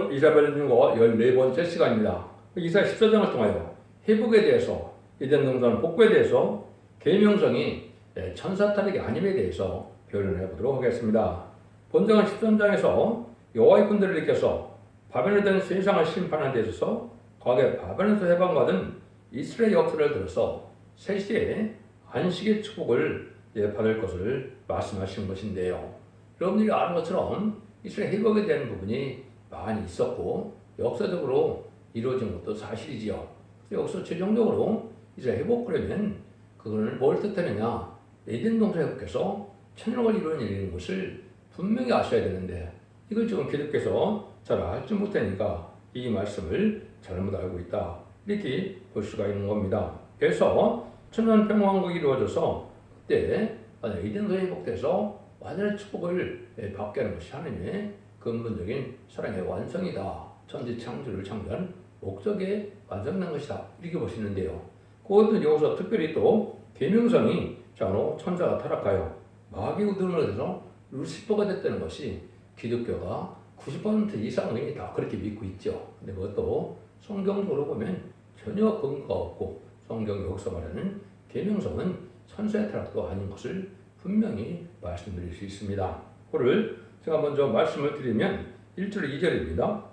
오늘은 이사벨 중고 14번째 시간입니다. 이사야 14장을 통하여 회복에 대해서, 이전 동산 복구에 대해서, 계명성이 천사탈핵이 아님에 대해서 변론해 보도록 하겠습니다. 본章 13장에서 여호와의 군대를 일으켜서 바벨론에 대한 세상을 심판하는 데 있어서 과거에 바벨론에서 해방받은 이스라엘 역사를 들어서 새 시대에 안식의 축복을 받을 것을 말씀하시는 것인데요. 여러분들이 아는 것처럼 이스라엘 회복에 대한 부분이 많이 있었고 역사적으로 이루어진 것도 사실이지요. 여기서 최종적으로 이스라엘 회복하려면 그거는 뭘 뜻하느냐? 에덴 동산 회복해서 천년을 이루는 것을 분명히 아셔야 되는데 이걸 지금 기독교에서 잘 알지 못하니까 이 말씀을 잘못 알고 있다, 이렇게 볼 수가 있는 겁니다. 그래서 천년 평화왕국이 이루어져서 그때 에덴 동산이 회복돼서 완전한 축복을 받게 하는 것이 하나님의 근본적인 사랑의 완성이다. 천지 창조를 창조한 목적에 완성된 것이다, 이렇게 보시는데요. 그것은 여기서 특별히 또 계명성이 장로 천사가 타락하여 마귀의 우두머리가 돼서 루시퍼가 됐다는 것이 기독교가 90% 이상이 다 그렇게 믿고 있죠. 근데 그것도 성경적으로 보면 전혀 근거가 없고 성경 여기서 말하는 계명성은 천사의 타락도 아닌 것을 분명히 말씀드릴 수 있습니다. 그를 제가 먼저 말씀을 드리면 1절 2절입니다.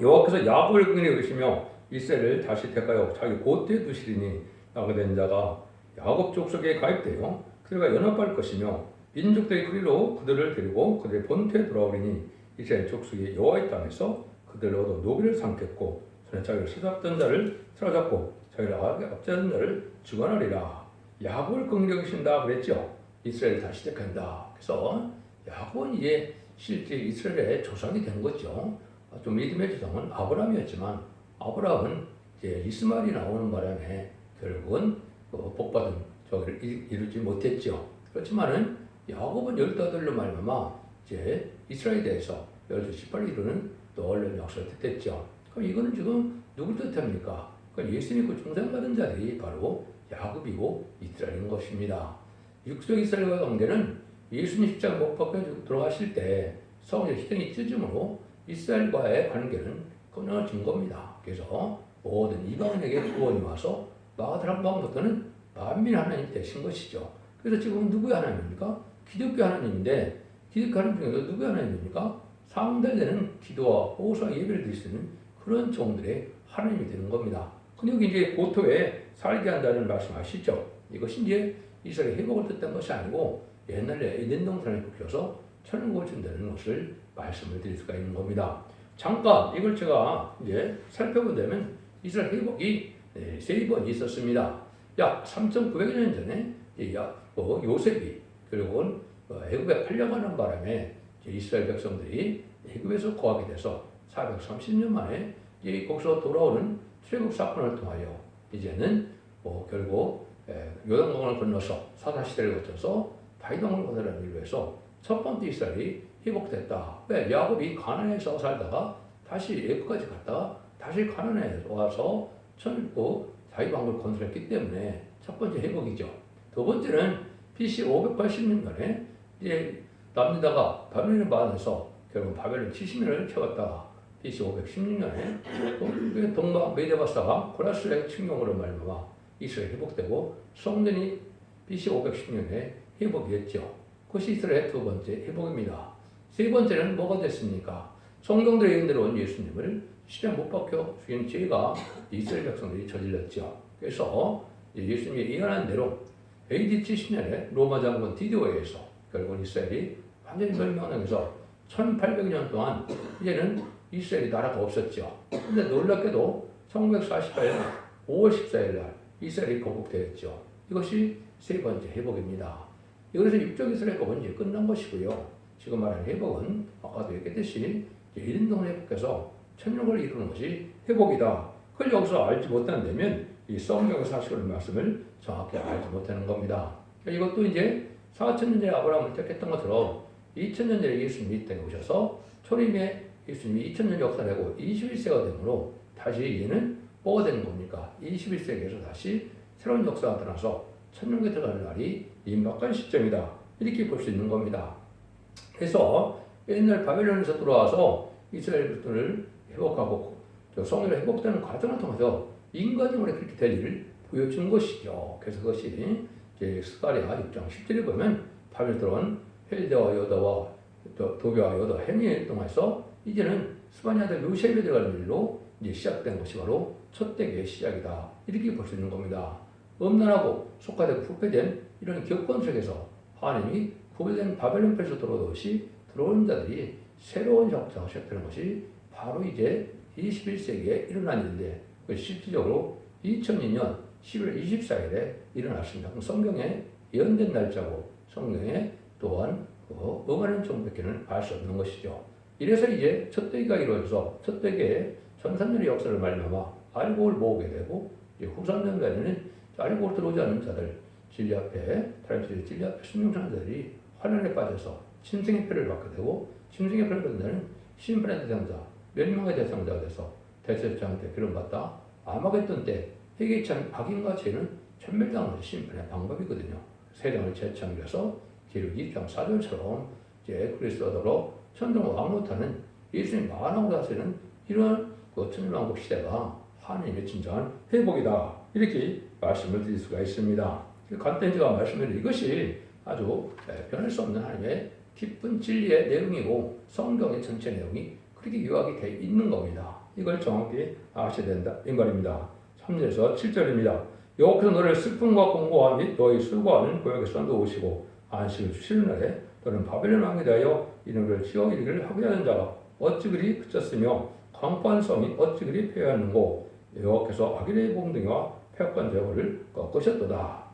여호와께서 야곱을 긍휼히 여기시며 이스라엘을 다시 택하여 자기 곳대에 두시리니 낙오된 자가 야곱 족속에 가입되어 그들과 연합할 것이며 민족들의 그리로 그들을 데리고 그들의 본토에 돌아오리니 이스라엘 족속이 여호와의 땅에서 그들을 얻어 노비를 삼겠고 손에 자기를 사잡던 자를 사로잡고 자기를 압제하던 자를 주관하리라. 야곱을 긍휼히 여기신다 그랬죠. 이스라엘을 다시 택한다. 그래서 야곱은 이제 실제 이스라엘의 조상이 된 거죠. 좀 믿음의 조상은 아브라함이었지만 아브라함은 이제 이스마엘이 나오는 바람에 결국은 복받은 저기를 이루지 못했죠. 그렇지만은 야곱은 18로 말미암아 이제 이스라엘에 대해서 1218을 이루는 또 언론 역사를 뜻했죠. 그럼 이거는 지금 누굴 뜻합니까? 그럼 예수 믿고 중생받은 자들이 바로 야곱이고 이스라엘인 것입니다. 육적 이스라엘과 관계는 예수님 십자가 못 박혀 돌아가실 때 성령 희생이 찢음으로 이스라엘과의 관계는 끊어진 겁니다. 그래서 모든 이방인에게 구원이 와서 마가다락 방부터는 만민 하나님 되신 것이죠. 그래서 지금 누구의 하나님입니까? 기독교 하나님인데 기독교 하나님 중에서 누구의 하나님입니까? 상달되는 기도와 호소와 예배를 드릴 수 있는 그런 종들의 하나님이 되는 겁니다. 근데 여기 이제 고토에 살게 한다는 말씀 아시죠? 이것이 이제 이스라엘 회복을 뜻한 것이 아니고 옛날에 에덴 동산을 굽혀서 천국을 준다는 것을 말씀을 드릴 수가 있는 겁니다. 잠깐 이걸 제가 이제 살펴본다면 이스라엘 회복이 3번 있었습니다. 약 3,900년 전에 요셉이 결국은 애굽에 팔려가는 바람에 이스라엘 백성들이 애굽에서 거하게 돼서 430년 만에 거기서 돌아오는 출애굽 사건을 통하여 이제는 결국 요단강을 건너서 사사시대를 거쳐서 다윗왕을 거느라는 일로 해서 첫 번째 이스라엘이 회복됐다. 왜? 야곱이 가나안에서 살다가 다시 애굽까지 갔다가 다시 가나안에 와서 천국 다윗왕을 건설했기 때문에 첫 번째 회복이죠. 두 번째는 BC 580년간에 이제 남유다가 바벨론에 받아서 결국 바벨론 70년을 채웠다가 BC 516년에 동방 메데바사가 고라스의 침공으로 말미암아 이스라엘 회복되고 성전이 BC 510년에 회복이 됐죠. 그것이 이스라엘의 두 번째 회복입니다. 세 번째는 뭐가 됐습니까? 성경들의 예언대로 온 예수님을 십자가에 못 박혀 죽인 죄가 이스라엘 백성들이 저질렀죠. 그래서 예수님이 예언한 대로 AD 70년에 로마 장군 디디오에 의해서 결국 이스라엘이 완전히 멸망해서 1800년 동안 이제는 이스라엘이 나라가 없었죠. 근데 놀랍게도 1948년 5월 14일 날 이스라엘이 건국되었죠. 이것이 세 번째 회복입니다. 이것에서 육적 이스라엘 회복은 이제 끝난 것이고요. 지금 말하는 회복은 아까도 얘기했듯이 에덴 동산 회복해서 천국을 이루는 것이 회복이다. 그걸 여기서 알지 못한다면 이 성경의 사실의 말씀을 정확히 알지 못하는 겁니다. 이것도 이제 4,000년 전에 아브라함을 택했던 것처럼 2,000년 전에 예수님이 이 땅에 오셔서 초림에 예수님이 2,000년 역사를 하고 21세가 되므로 다시 얘는 뭐가 되는 겁니까? 21세기에서 다시 새로운 역사가 나타나서 천년에 들어가는 날이 임박한 시점이다. 이렇게 볼 수 있는 겁니다. 그래서 옛날 바벨론에서 들어와서 이스라엘 백성을 회복하고 성전이 회복되는 과정을 통해서 인간적으로 그렇게 될 일을 보여준 것이죠. 그래서 그것이 이제 스가랴 6장 10절에 보면 바벨 들어온 헬대와 여다와 도비와 여다 행위를 통해서 이제는 스바냐 아들 요셉에 들어가는 일로 이제 시작된 것이 바로 첫 대계의 시작이다. 이렇게 볼 수 있는 겁니다. 음란하고 속화되고 부패된 이런 교권 속에서 하나님이 구별된 바벨론 폐에서 들어온 자들이 새로운 역사가 시작되는 것이 바로 이제 21세기에 일어난 일인데 실질적으로 2002년 11월 24일에 일어났습니다. 성경에 예언된 날짜고 성경에 또한 응하는 종밖에는 알 수 없는 것이죠. 이래서 이제 첫 대기가 이루어져서 첫 대기의 전산년의 역사를 말미암아 알곡을 모으게 되고 이제 후산년간에는 알곡을 들어오지 않는 자들 진리 앞에 다른 진리 앞에 순종하는 자들이 환난에 빠져서 짐승의 표를 받게 되고 짐승의 표를 받는 자는 심판의 대상자 멸망의 대상자가 돼서 대제사장한테 표를 받다 아마겟돈 때 회개치 않은 악인과 죄는 전멸당하는 것이 심판의 방법이거든요. 세상을 재창조해서 기록이 2장 4절처럼 이제 그리스도로 천정 왕노타는 예수님 만왕으로 하시는 이런 그 천일왕국 시대가 하나님의 진정한 회복이다. 이렇게 말씀을 드릴 수가 있습니다. 간단히 제가 말씀드린 이것이 아주 변할 수 없는 하나님의 깊은 진리의 내용이고 성경의 전체 내용이 그렇게 요약이 되어 있는 겁니다. 이걸 정확히 아셔야 된다. 이 말입니다. 3절에서 7절입니다. 여호와께서 너를 슬픔과 공고와 및 너희 수고하는 고역에서 놓으시고 안식을 주시는 날에 너는 바벨론 왕에 대하여 이름을 지어 이르기를 하고자 하는 자가 어찌 그리 그쳤으며 광포한 성이 어찌 그리 폐하는고 여호와께서 아기레의 몽둥이와 패역한 제거를 꺾으셨도다.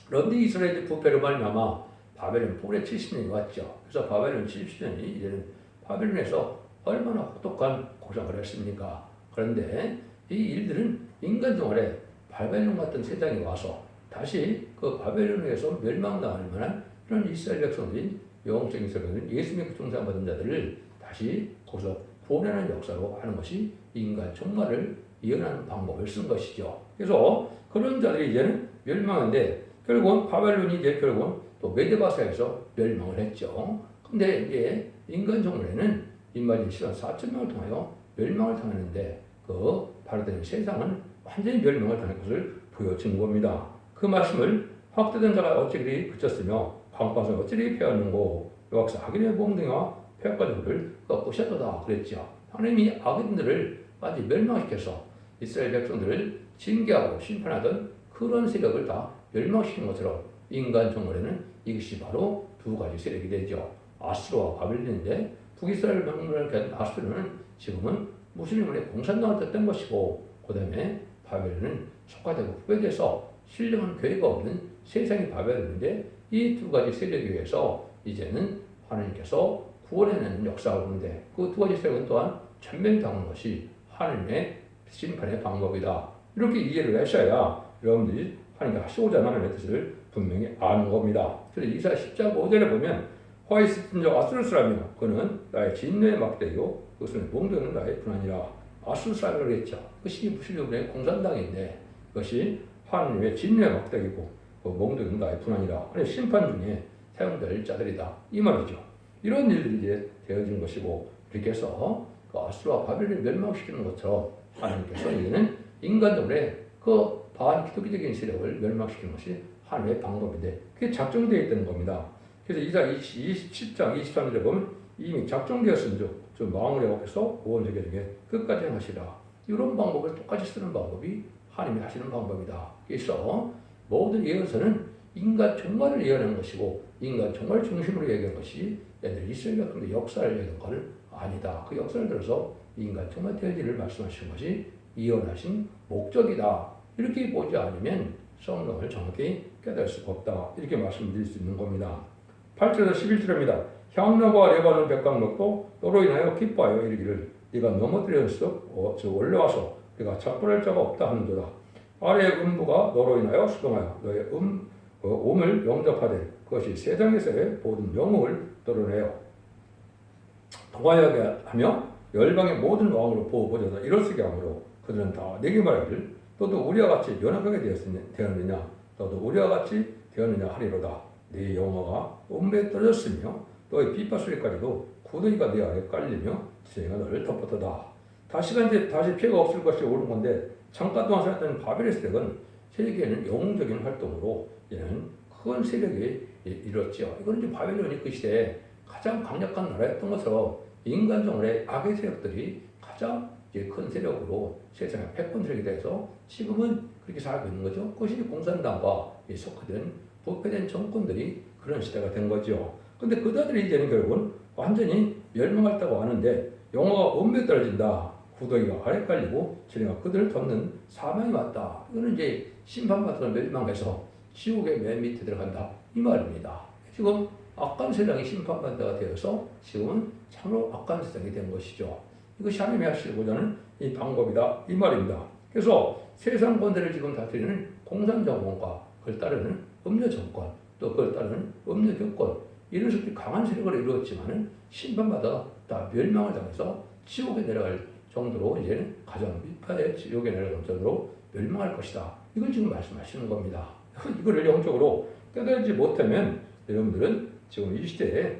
그런데 이스라엘이 부패로 말미암아 바벨론 포로의 70년이 왔죠. 그래서 바벨론 70년이 이제는 바벨론에서 얼마나 혹독한 고생을 했습니까? 그런데 이 일들은 인간 생활에 바벨론 같은 세상이 와서 다시 그 바벨론에서 멸망당할 만한 이런 이스라엘 백성들인 영적인 세력은 예수님의 중상받은 자들을 다시 거기서 구원하는 역사로 하는 것이 인간 종말을 예언하는 방법을 쓴 것이죠. 그래서 그런 자들이 이제는 멸망한데 결국은 바벨론이 이제 결국은 또 메데바사에서 멸망을 했죠. 근데 이제 인간 종말에는 인마진 시간 4천명을 통하여 멸망을 당하는데 그 바로된 세상은 완전히 멸망을 당할 것을 보여준 겁니다. 그 말씀을 확대된 자가 어찌 그리 그쳤으며 광파서 어찌 그리 폐하는고 여호와께서 악인의 몽둥이와 패역가족을 꺾으셨도다 그랬죠. 하나님이 악인들을 완전히 멸망시켜서 이스라엘 백성들을 징계하고 심판하던 그런 세력을 다 멸망시킨 것처럼 인간 종말에는 이것이 바로 두 가지 세력이 되죠. 아수르와 바벨론인데 북이스라엘 명문을 갖는 아수르는 지금은 무슬림의 공산당을 뜻된 것이고 그 다음에 바벨론은 속화되고 후배돼서 신령한 교회가 없는 세상의 바벨론인데 이 두 가지 세력에 의해서 이제는 하나님께서 구원해내는 역사가 오는데 그 두 가지 세력은 또한 전멸당하는 것이 하나님의 심판의 방법이다. 이렇게 이해를 하셔야 여러분들이 하나님께 하시고자 하는 하나님의 뜻을 분명히 아는 겁니다. 그래서 이사야 10장 5절에 보면 화이스틴 자 아수르 사람이요 그는 나의 진노의 막대요 그것은 몽둥이는 나의 분한이라. 아수르 사람이라고 했죠. 그것이 무슬림의 공산당인데 그것이 하나님의 진노의 막대기고 그 몽둥이는 나의 분한이라. 아니 심판 중에 사용될 자들이다 이 말이죠. 이런 일들이 이제 되어진 것이고 이렇게 해서 그 아수르와 바벨론을 멸망시키는 것처럼 하나님께서 이제는 인간적으로 그 반기독교적인 세력을 멸망시키는 것이 하나님의 방법인데 그게 작정되어 있다는 겁니다. 그래서 이사야 27장 23절에 보면 이미 작정되었은 즉 마음을 회복해서 구원되게 중에 끝까지 행하시라. 이런 방법을 똑같이 쓰는 방법이 하나님이 하시는 방법이다. 그래서 모든 예언서는 인간 종말을 예언한 것이고 인간 종말 중심으로 얘기한 것이 옛날 이스라엘 백성의 역사를 얘기한 것은 아니다. 그 역사를 들어서 인간 종말 되어지를 말씀하신 것이 예언하신 목적이다. 이렇게 보지 않으면 성경을 정확히 깨달을 수가 없다. 이렇게 말씀드릴 수 있는 겁니다. 8절에서 11절입니다. 향로와 레바논 백각목도 너로 인하여 기뻐하여 이르기를 네가 넘어뜨렸어 즉 올라와서 네가 작별할 자가 없다 하는도다. 아래의 음부가 너로 인하여 수동하여 너의 음을 영접하되 그것이 세상에서의 모든 영웅을 드러내어 통하여게 하며 열방의 모든 왕으로 보호보자다 이럴수게 하므로 그들은 다 내게 말하기를 너도 우리와 같이 연합하게 되었느냐 너도 우리와 같이 되었느냐 하리로다. 네 영화가 음부에 떨어졌으며 너의 비파 소리까지도 구더기가 네 아래에 깔리며 지생이가 너를 덮었도다. 다시 피해가 없을 것이 옳은 건데 잠깐 동안 살았던 바벨의 세력은 세계에는 영웅적인 활동으로 얘는 큰 세력이 이뤘죠. 이거는 이제 바벨론이 그 시대에 가장 강력한 나라였던 것처럼 인간정의 악의 세력들이 가장 이제 큰 세력으로 세상의 패권 세력이 돼서 지금은 그렇게 살고 있는 거죠. 그것이 공산당과 속화된 부패된 정권들이 그런 시대가 된 거죠. 근데 그들이 이제는 결국은 완전히 멸망했다고 하는데 영어가 엄밀히 떨어진다. 구더기가 아래 깔리고 지네가 그들을 덮는 사망이 왔다. 이거는 이제 심판받아서 멸망해서 지옥의 맨 밑에 들어간다. 이 말입니다. 지금 악한 세상이 심판받아가 되어서 지금은 참으로 악한 세상이 된 것이죠. 이것이 하나님이 하시고자 하는 이 방법이다. 이 말입니다. 그래서 세상 권세를 지금 다스리는 공산정권과 그걸 따르는 음료 정권, 또 그걸 따르는 음료 교권, 이런 식의 강한 세력을 이루었지만은 심판받아 다 멸망을 당해서 지옥에 내려갈 정도로 이제는 가장 밑바닥의 지옥에 내려갈 정도로 멸망할 것이다. 이걸 지금 말씀하시는 겁니다. 이거를 영적으로 깨달지 못하면 여러분들은 지금 이 시대에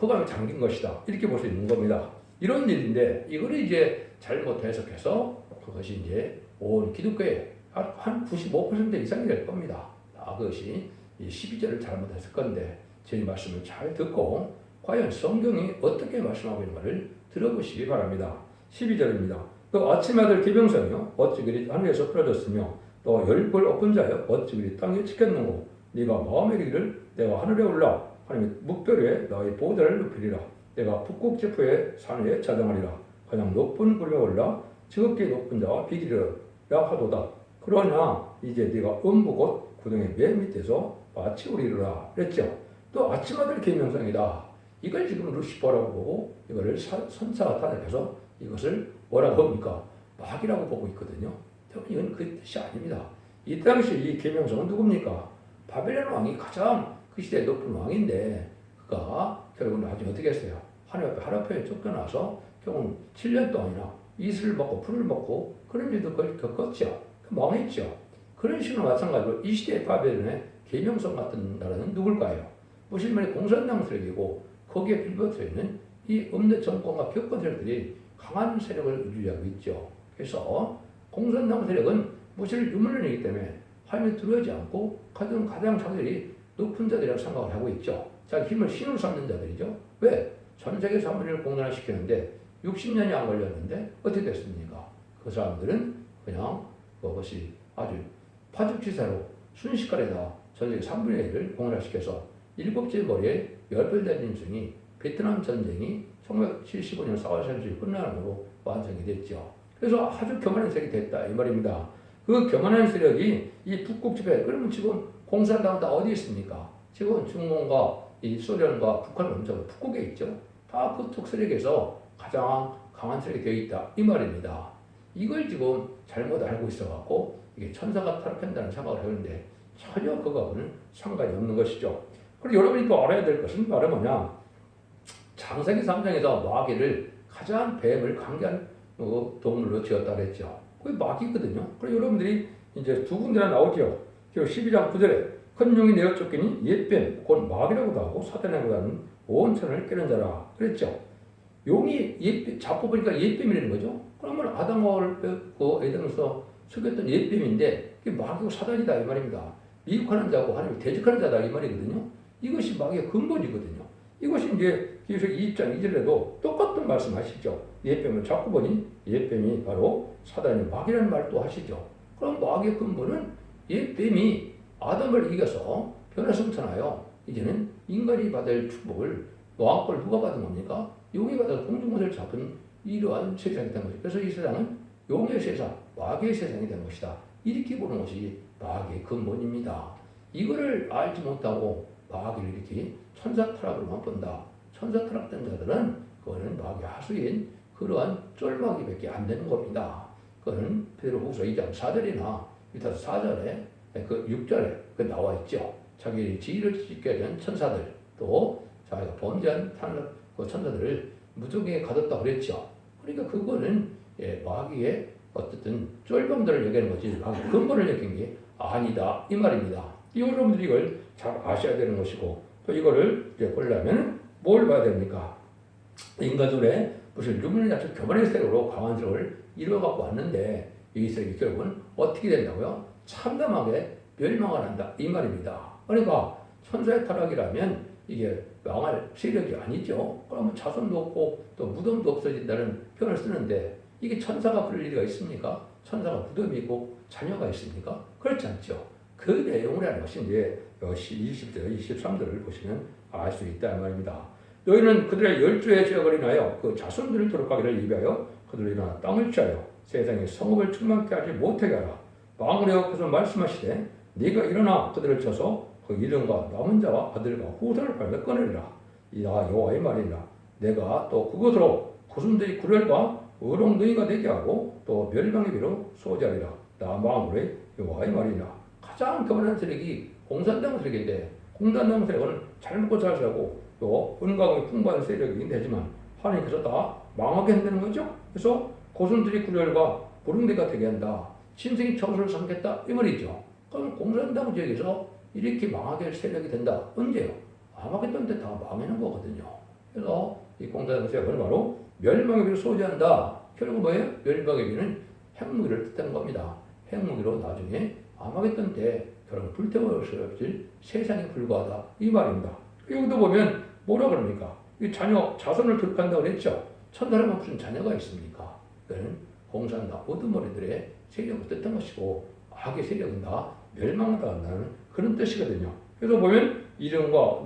허감이 잠긴 것이다. 이렇게 볼 수 있는 겁니다. 이런 일인데 이거를 이제 잘못 해석해서 그것이 이제 온 기독교의 한 95% 이상이 될 겁니다. 그것이 이 12절을 잘못했을 건데 제 말씀을 잘 듣고 과연 성경이 어떻게 말씀하고 있는가를 들어보시기 바랍니다. 12절입니다. 또 아침아들 기병성이요 어찌 그리 하늘에서 떨어졌으며 또 열벌 엎은 자여 어찌 그리 땅에 지켰는고 네가 마음에 이르기를 내가 하늘에 올라 하나님의 묵별 위에 너의 보좌를 높이리라. 내가 북극 지푸의 산 위에 자정하리라. 가장 높은 구름에 올라 지극히 높은 자와 비기리라 하도다. 그러나 이제 네가 음부 곧 구덩이 맨 밑에서 마치 우리라 그랬죠. 또 아침아들 계명성이다. 이걸 지금 루시퍼라고 보고 이거를 선사가 탄핵해서 이것을 뭐라고 합니까? 마귀라고 보고 있거든요. 이건 그 뜻이 아닙니다. 이 당시 이 계명성은 누굽니까? 바벨론 왕이 가장 그 시대의 높은 왕인데 그가 결국 나중에 어떻게 했어요? 하나님 앞에 하나표에 쫓겨나서 결국 7년 동안이나 이슬을 먹고 풀을 먹고 그런 일도 겪었죠. 망했죠. 그런 식으로 마찬가지로 이 시대의 바벨론의 계명성 같은 나라는 누굴까요? 무슬만의 공산당 세력이고 거기에 빌붙어 있는 이 음대 정권과 격권 세력들이 강한 세력을 유지하고 있죠. 그래서 공산당 세력은 무슬 유물론이기 때문에 하나님이 들어오지 않고 가장 자들이 높은 자들이라고 생각을 하고 있죠. 자기 힘을 신으로 삼는 자들이죠. 왜? 전 세계 3분의 1을 공산화시켰는데 60년이 안 걸렸는데 어떻게 됐습니까? 그 사람들은 그냥 그것이 아주 파죽지세로 순식간에다 전 세계 3분의 1을 공산화시켜서 7째 머리에 10배 되는 인생이 베트남 전쟁이 1975년 4월 30일 끝나므로 완성이 됐죠. 그래서 아주 교만한 세력이 됐다 이 말입니다. 그 교만한 세력이 이 북극 지배 그러면 지금 공산당은 다 어디 있습니까? 지금 중공과 이 소련과 북한은 엄청 북극에 있죠. 다 그쪽 세력에서 가장 강한 세력이 되어 있다 이 말입니다. 이걸 지금 잘못 알고 있어갖고 이게 천사가 타락한다는 생각을 하는데 전혀 그거하고는 상관이 없는 것이죠. 그리고 여러분이 또 알아야 될 것은 바로 뭐냐? 창세기 3장에서 마귀를 가장 뱀을 강한 동물로 지었다 그랬죠. 그게 마귀거든요. 그리고 여러분들이 이제 두 군데나 나오죠. 12장 9절에 큰 용이 내어 쫓기니 옛뱀, 곧 마귀라고도 하고 사탄이라고도 하는 온 천을 깨는 자라 그랬죠. 용이 잡고 보니까 옛뱀이라는 거죠. 그러면 아담과 그 에덴에서 속였던 옛뱀인데 그게 마귀고 사단이다 이 말입니다. 미혹하는 자고 하나님을 대적하는 자다 이 말이거든요. 이것이 마귀의 근본이거든요. 이것이 이제 기록서 2장 2절에도 똑같은 말씀하시죠. 옛뱀을 잡고 보니 옛뱀이 바로 사단의 마귀라는 말도 하시죠. 그럼 마귀의 근본은 옛뱀이 아담을 이겨서 변화성천하여 이제는 인간이 받을 축복을 왕권을 누가 받은 겁니까? 용이 받아서 공중권을 잡은 이러한 세상이 된 것이죠. 그래서 이 세상은 용의 세상, 마귀의 세상이 된 것이다. 이렇게 보는 것이 마귀의 근본입니다. 이거를 알지 못하고 마귀를 이렇게 천사 타락으로만 본다. 천사 타락된 자들은 그거는 마귀 하수인 그러한 쫄마귀밖에 안 되는 겁니다. 그거는 베드로후서 2장 4절이나 유다서 4절에 그 6절에 그 나와 있죠. 자기 지위를 지키게 된 천사들 또 자기가 범죄한 그 천사들을 무적에 가뒀다 그랬죠. 그러니까 그거는 마귀의 어쨌든 쫄병들을 얘기하는 거지 마귀 근본을 얘기한 게 아니다 이 말입니다. 여러분들이 이걸 잘 아셔야 되는 것이고 또 이거를 이제 보려면 뭘 봐야 됩니까? 인간들의 무슨 유물의 아주 교만의 세력으로 강한 세력을 이루어갖고 왔는데 이 세력이 결국은 어떻게 된다고요? 참담하게 멸망을 한다 이 말입니다. 그러니까 천사의 타락이라면 이게 망할 세력이 아니죠. 그러면 자손도 없고 또 무덤도 없어진다는 표현을 쓰는데 이게 천사가 그럴 리가 있습니까? 천사가 무덤이 있고 자녀가 있습니까? 그렇지 않죠. 그 내용을 하는 것이 이제 20절, 23절을 보시면 알 수 있다 말입니다. 너희는 그들의 열조의 죄악을 인하여 그 자손들을 도록하기를 위하여 그들을 일어나 땅을 취하여 세상에 성읍을 충만케 하지 못하게 하라. 망을 여호와께서 말씀하시되 네가 일어나 그들을 쳐서 그 이름과 남은 자와 아들과 후손을 발며 꺼내리라. 이다 여호와의 말이니라. 내가 또 그것으로 고순들이 구렬과 의롱둥이가 되게 하고 또 멸망의 비로 소지하리라. 나 망울의 여호와의 말이니라. 가장 교만한 세력이 공산당 세력인데 공산당 세력은 잘 먹고 잘 살고 또 은광이 풍부한 세력이긴 되지만 하나님께서 다 망하게 한다는 거죠. 그래서 고순들이 구렬과 의롱둥이가 되게 한다. 짐승이 처소를 삼겠다 이 말이죠. 그럼 공산당 지역에서 이렇게 망하게 할 세력이 된다. 언제요? 아마겟돈 때 다 망하는 거거든요. 그래서 이 공산당 세력은 바로 멸망의 비를 소지한다. 결국 뭐예요? 멸망의 비는 핵무기를 뜻하는 겁니다. 핵무기로 나중에 아마겟돈 때 결국 불태워질 세상에 불과하다. 이 말입니다. 여기도 보면 뭐라 그럽니까? 이 자손을 들간다고 그랬죠. 천사라면 무슨 자녀가 있습니까? 그는 공산당 어두머리들의 세력을 뜻한 것이고 악의 세력은 다 멸망한다는 그런 뜻이거든요. 그래서 보면 이름과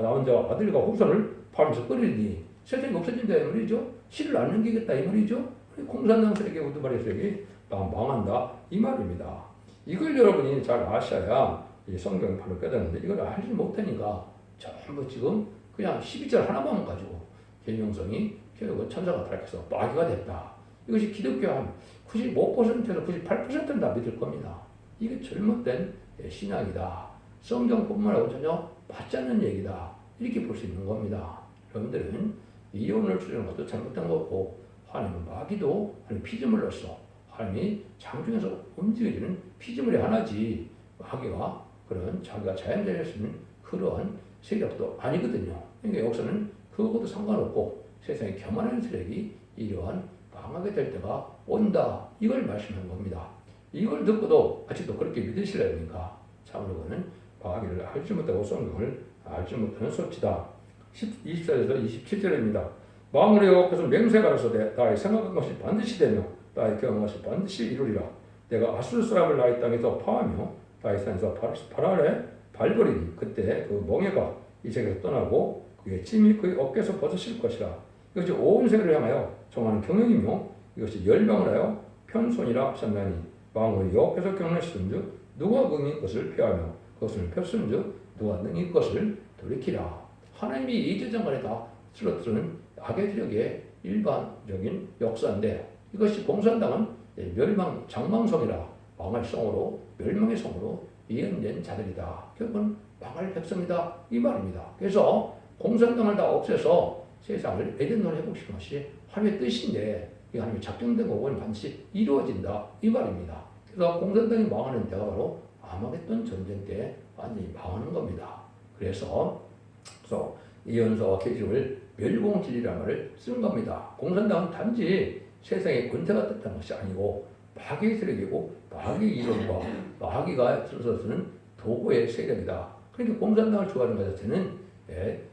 남은 자와 아들과 후손을 팔면서 끓이니 세상이 없어진다 이 말이죠. 씨를 안 남기겠다 이 말이죠. 공산당 세력의 우두머리 세력이 다 망한다 이 말입니다. 이걸 여러분이 잘 아셔야 이 성경을 바로 깨닫는데 이걸 알지 못하니까 전부 지금 그냥 12절 하나만 가지고 계명성이 결국 천사가 타락해서 마귀가 됐다. 이것이 기독교 한 95%에서 98%는 다 믿을 겁니다. 이게 잘못된 신앙이다. 성경뿐만 아니라 전혀 맞지 않는 얘기다. 이렇게 볼 수 있는 겁니다. 여러분들은 이혼을 주려는 것도 잘못된 거고 하나님은 마귀도 하나님 피조물로서 하나님이 장중에서 움직여지는 피조물이 하나지 마귀가 그런 자기가 자연자일 수 있는 그러한 세력도 아니거든요. 그러니까 여기서는 그것도 상관없고 세상에 교만한 세력이 이러한 망하게 될 때가 온다. 이걸 말씀하는 겁니다. 이걸 듣고도 아직도 그렇게 믿으시려니까 참으로 그는 마귀를 알지 못하고 성경을 알지 못하는 소치다. 24절에서 27절입니다. 망울의 여호와께서 맹세하라사대 나의 생각한 것이 반드시 되며 나의 경험한 것이 반드시 이루리라. 내가 아수르 사람을 나의 땅에서 파하며 나의 산에서 바랄에 발버리니 그때 그 멍에가 이 세계에서 떠나고 그의 짐이 그의 어깨에서 벗어질 것이라. 이것이 온 세계를 향하여 정하는 경영이며 이것이 열방을 하여 편손이라 하셨나니 망울이 여호와께서 경영하시던즉 누가 능히 그것을 폐하며 그것을 폈은즉 누가 능히 그것을 돌이키라. 하나님이 이제전간에 다 쓰러뜨리는 악의 세력의 일반적인 역사인데 이것이 공산당은 멸망 장망성이라 망할 성으로 멸망의 성으로 예언된 자들이다. 결국은 망할 백성이다 이 말입니다. 그래서 공산당을 다 없애서 세상을 에덴으로 회복시키는 것이 하나님의 뜻인데 이 하나님의 작정된 거고는 반드시 이루어진다 이 말입니다. 그래서 공산당이 망하는 때가 바로 아마겟돈 전쟁 때 완전히 망하는 겁니다. 그래서 예언서와 계시록을 멸공진리라는 말을 쓴 겁니다. 공산당은 단지 세상의 권세가 뜻하는 것이 아니고 마귀의 세력이고 마귀의 이론과 마귀가 쓰는 도구의 세력이다. 그러니까 공산당을 좋아하는 것 자체는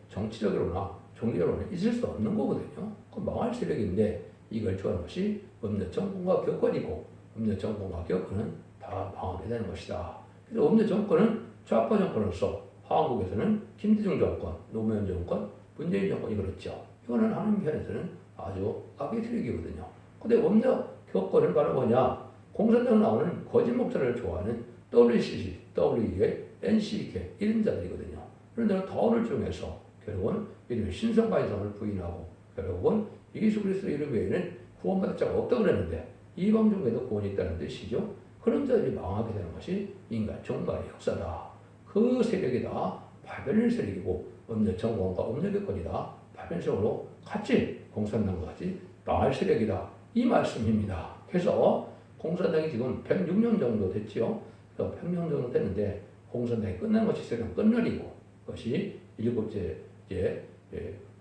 정치적으로나 종교적으로는 있을 수 없는 거거든요. 그 망할 세력인데 이걸 좋아하는 것이 음력 정권과 격권이고 음력 정권과 격권은 다 망하게 되는 것이다. 그래서 음력 정권은 좌파 정권으로서 한국에서는 김대중 정권, 노무현 정권, 문재인 정권이 그렇죠. 이거는 하나님 편에서는 아주 악의 세력이거든요. 근데 음력 격권은 바로 뭐냐? 공산당 나오는 거짓 목사를 좋아하는 WCC, WEA, NCK 이런 자들이거든요. 그런데 다원을 중에서 결국은 이름의 신성바이성을 부인하고 결국은 예수 그리스도 이름 외에는 구원받을 자가 없다고 그랬는데 이방 중에도 구원이 있다는 뜻이죠. 그런 자들이 망하게 되는 것이 인간 종말의 역사다. 그 세력이 다 바벨론 세력이고 음력 정권과 음력 격권이 다 바벨론 세력으로 같이 공산당과 같이 망할 세력이다. 이 말씀입니다. 그래서 공산당이 지금 106년 정도 됐지요. 106년 정도 됐는데 공산당이 끝난 것이 세상 끝날이고 그것이 일곱째 이제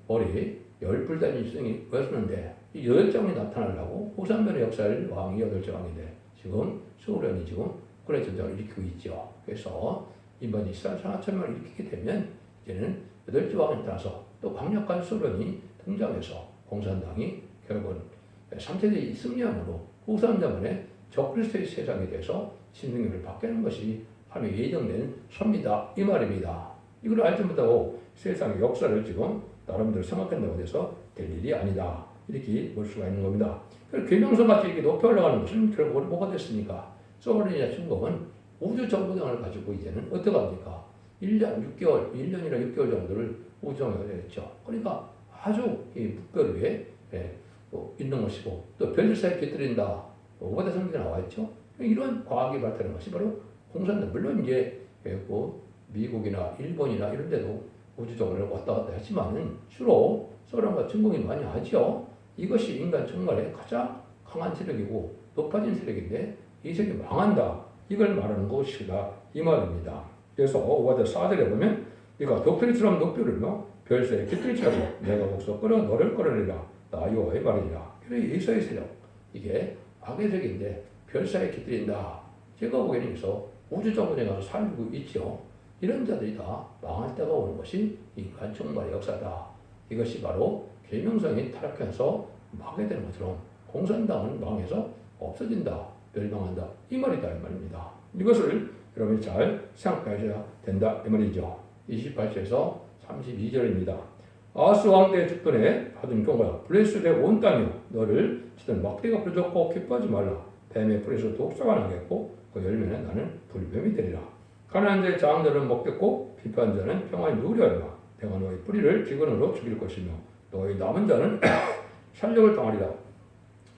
머리 10불 수령이 왔었는데 이 8장이 나타나려고 후삼변의 역사를 왕이 8장인데 지금 수호련이 지금 군의 전쟁을 일으키고 있죠. 그래서 이번 이스라엘 산하천명을 일으키게 되면 이제는 8째 왕이 나타나서 또 강력한 수호련이 등장해서 공산당이 결국은 3세대 승리함으로 후삼자만의 적그리스도의 세상에 대해서 신승률을 바뀌는 것이 하나님의 예정된 섭니다. 이 말입니다. 이걸 알지 못하고 세상의 역사를 지금 나름대로 생각한다고 해서 될 일이 아니다. 이렇게 볼 수가 있는 겁니다. 계명성 같이 이렇게 높이 올라가는 것은 결국은 뭐가 됐습니까? 소련이나 중국은 우주 정거장을 가지고 이제는 어떻게 합니까? 1년 6개월, 1년이나 6개월 정도를 우주정거장을 했죠. 그러니까 아주 이 묵별 위에 있는 것이고 또 별들 사이에 깃들인다. 오바다 성경에 나와 있죠. 이런 과학이 발달한 것이 바로 공산당. 물론 이제 미국이나 일본이나 이런 데도 우주정거장을 왔다 갔다 했지만은 주로 소련과 중국이 많이 하죠. 이것이 인간 정말의 가장 강한 세력이고 높아진 세력인데 이 세력이 망한다. 이걸 말하는 것이다. 이 말입니다. 그래서 오바다 4절에 보면 네가 독수리처럼 높이를 별새에 깃들처럼 내가 거기서 너를 끌어내리라. 나 여호와의 말이니라. 그래 예수의 세력. 이게 악의 세력인데 별사에 깃들인다. 제가 보기에는 그래서 우주정거장에 가서 살고 있죠. 이런 자들이 다 망할 때가 오는 것이 인간 정말의 역사다. 이것이 바로 계명성이 타락해서 망하게 되는 것처럼 공산당은 망해서 없어진다. 멸망한다. 이 말이다. 이 말입니다. 이것을 여러분이 잘 생각하셔야 된다. 이 말이죠. 28절에서 32절입니다. 아하스 왕 때 죽던에 받은 경고야. 블레셋의 온 땅이여 너를 치던 막대가 부르짖고 기뻐하지 말라. 뱀의 풀에서 독사가 나겠고 그 열매는 나는 불뱀이 되리라. 가난한 자의 장들은 먹겠고 비판한 자는 평안히 누리하리라. 내가 너의 뿌리를 기근으로 죽일 것이며 너의 남은 자는 살력을 당하리라.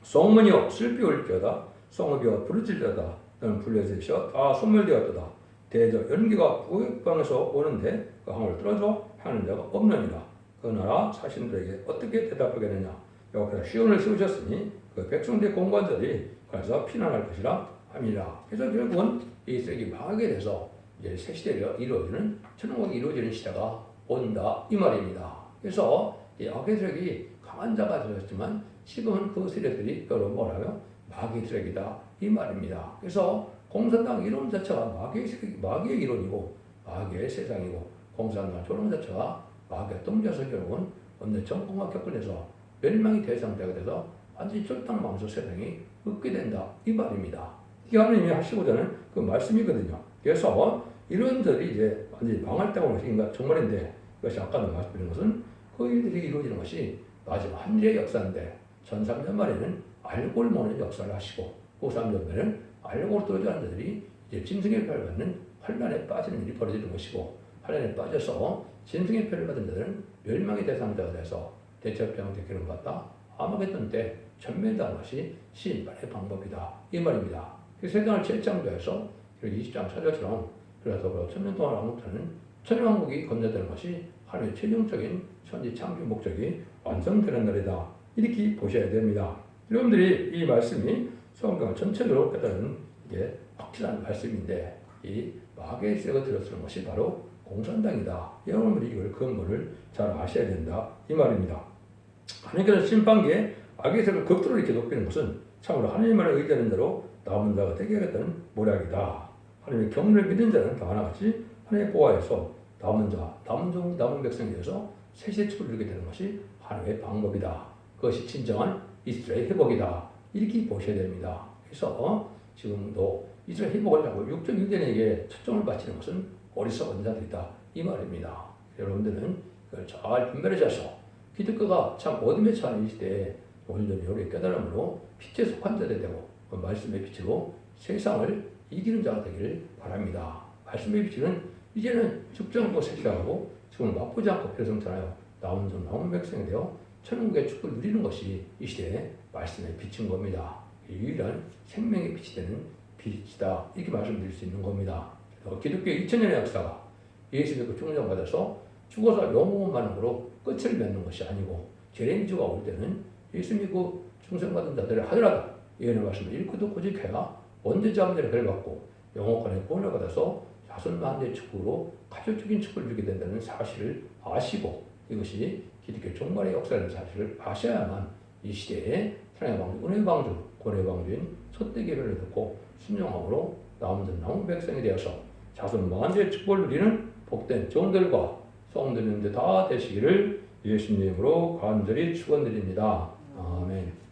성문이여 슬피 울지어다. 성읍이여 부르짖으다. 너는 블레셋이여 다 소멸되었도다. 대저 연기가 북방에서 오는데 그 항을 뚫어줘 하는 자가 없느니라. 그 나라 사신들에게 어떻게 대답하겠느냐. 여호와께서 시온을 세우셨으니 그 백성들의 공관자들이 그래서 피난할 것이라 함이라. 그래서 결국은 이 세력이 망하게 돼서 이제 새 시대가 이루어지는 천국이 이루어지는 시대가 온다 이 말입니다. 그래서 이 악의 세력이 강한 자가 되었지만 지금은 그 세력들이 여러 뭐라며 마귀의 세력이다 이 말입니다. 그래서 공산당 이론 자체가 마귀의 이론이고 마귀의 세상이고 공산당 조론 자체가 마귀의 동자서 결국은 없는 정권과 격분해서 멸망이 대상자가 돼서 완전히 쫄딱망해서 세상이 없게 된다 이 말입니다. 이게 하나님이 하시고자 하는 그 말씀이거든요. 그래서 이런 들이 이제 완전히 망할 때가 오는 것인가 정말인데 이것이 아까도 말씀드린 것은 그 일들이 이루어지는 것이 마지막 한 일의 역사인데 1300년 만에는 알고를 모르는 역사를 하시고 그 300년에는 알고를 떨어지는 자들이 이제 짐승의 표를 받는 환란에 빠지는 일이 벌어지는 것이고 환란에 빠져서 짐승의 표를 받은 자들은 멸망의 대상자가 돼서 대처병한테 기름받다 아마겟돈 때 전멸당한 것이 신발의 방법이다 이 말입니다. 그 세상을 재창조해서 20장 차절처럼 그래서 천년 동안 왕국하는 천년왕국이 건설되는 것이 하나님의 최종적인 천지 창조 목적이 완성되는 날이다. 이렇게 보셔야 됩니다. 여러분들이 이 말씀이 성경 전체적으로 깨달은 이게 확실한 말씀인데 이 마귀의 세력을 들어쓰는 것이 바로 공산당이다. 여러분들이 이걸 근본을 잘 아셔야 된다. 이 말입니다. 하나님께서 심판기에 악의 세력을 극도로 이렇게 높이는 것은 참으로 하나님만을 의지하는 대로 남은 자가 되게 하겠다는 모략이다. 하나님의 경륜을 믿는 자는 다 하나같이 하나님의 보호하에서 남은 자, 남은 백성에 대해서 세세 축을 누리게 되는 것이 하나님의 방법이다. 그것이 진정한 이스라엘 회복이다. 이렇게 보셔야 됩니다. 그래서 지금도 이스라엘 회복을 하고 6.1대에게 초점을 바치는 것은 어리석은 자들이다. 이 말입니다. 여러분들은 그걸 잘 분별하셔서 기독교가 참 어둠에 처한 이 시대에 오늘도 여러분의 깨달음으로 빛에 속한 자들이 되고 그 말씀의 빛으로 세상을 이기는 자가 되기를 바랍니다. 말씀의 빛은 이제는 죽지 않고 세시하고 지금 나쁘지 않고 пер성잖아요. 남은 백성이 되어 천국의 축복을 누리는 것이 이 시대의 말씀의 빛인 겁니다. 유일한 생명의 빛이 되는 빛이다. 이렇게 말씀드릴 수 있는 겁니다. 기독교의 2000년의 역사가 예수 믿고 충성받아서 죽어서 영원한 반응으로 끝을 맺는 것이 아니고 재림주가 올 때는 예수 믿고 충성받은 자들이 하더라도 예언의 말씀을 읽고 듣고 지켜야 언제지 아무데나 벌받고 영원간의 구원을 받아서 자손만대의 축복으로 가족적인 축복을 주게 된다는 사실을 아시고 이것이 기독교 종말의 역사라는 사실을 아셔야만 이 시대에 사랑의 방주, 은혜의 방주, 고뇌의 방주인 소떼기를 듣고 순종함으로 남은 남은 백성이 되어서 자손 만주의 축복을 누리는 복된 종들과 성도님들 다 되시기를 예수님으로 간절히 축원드립니다. 아멘.